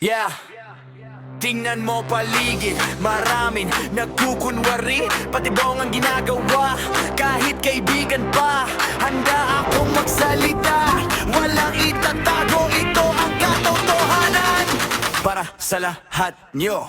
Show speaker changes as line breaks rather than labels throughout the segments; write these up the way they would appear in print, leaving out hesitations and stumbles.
Yeah, tingnan mo paligid, maraming nagkukunwari, pati bong ang ginagawa. Kahit kaibigan pa, handa akong magsalita. Walang itatago, ito ang katotohanan para sa lahat nyo.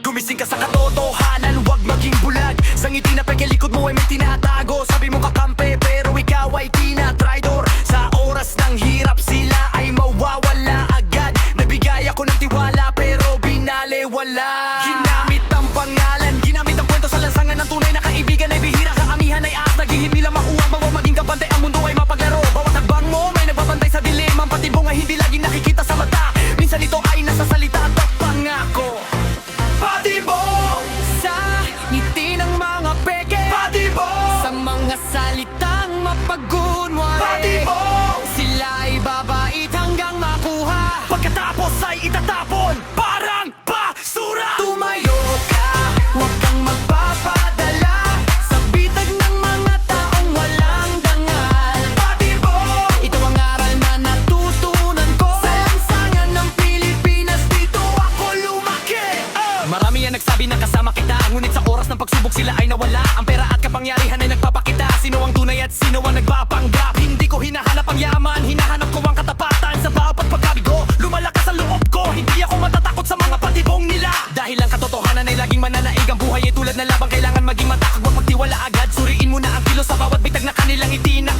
Gumising ka sa katotohanan, huwag maging bulag. Sa ngiti na pagkalikod mo ay may tinatago. Sabi mo kakampi pero ikaw ay tinatraidor. Sa oras ng hirap sila ay mawawala agad. Nabigay ako ng tiwala pero binalewala. Ginamit ang pangalan, ginamit ang kwento sa lansangan ng tunay na kaibigan ay bihira. Kaamihan ay ahas, naghihimil ang makuha. Bawang maging kapante, ang mundo ay mapaglaro. Bawat tagbang mo may nagbabantay sa dilim. Ang patibong ay hindi laging nakikita sa mata. Minsan ito ay nasa salita at pangako. Patibong sa ngiti ng mga peke, patibong sa mga salitang mapagkunwari, patibong sila ay babait hanggang makuha. Pagkatapos ay itatapon, parang basura. Tumayo ka, huwag kang magpapadala sa bitag ng mga taong walang dangal. Patibong, ito ang aral na natutunan ko sa lansangan ng Pilipinas, dito ako lumaki. Marami ang nagsabi na kasama kita, ngunit sa oras ng pagsubok sila ay nawala. Ang pera at kapangyarihan ay nagpapakita sino ang tunay at sino ang nagpapanggap. Hindi ko hinahanap ang yaman, hinahanap ko ang katapatan. Sa bawat pagkabigo, lumalakas ang loob ko. Hindi ako matatakot sa mga patibong nila, dahil ang katotohanan ay laging mananaig. Ang buhay ay tulad ng labang, kailangan maging matakag, huwag magtiwala agad. Suriin mo na ang kilo sa bawat bitag na kanilang itinakal.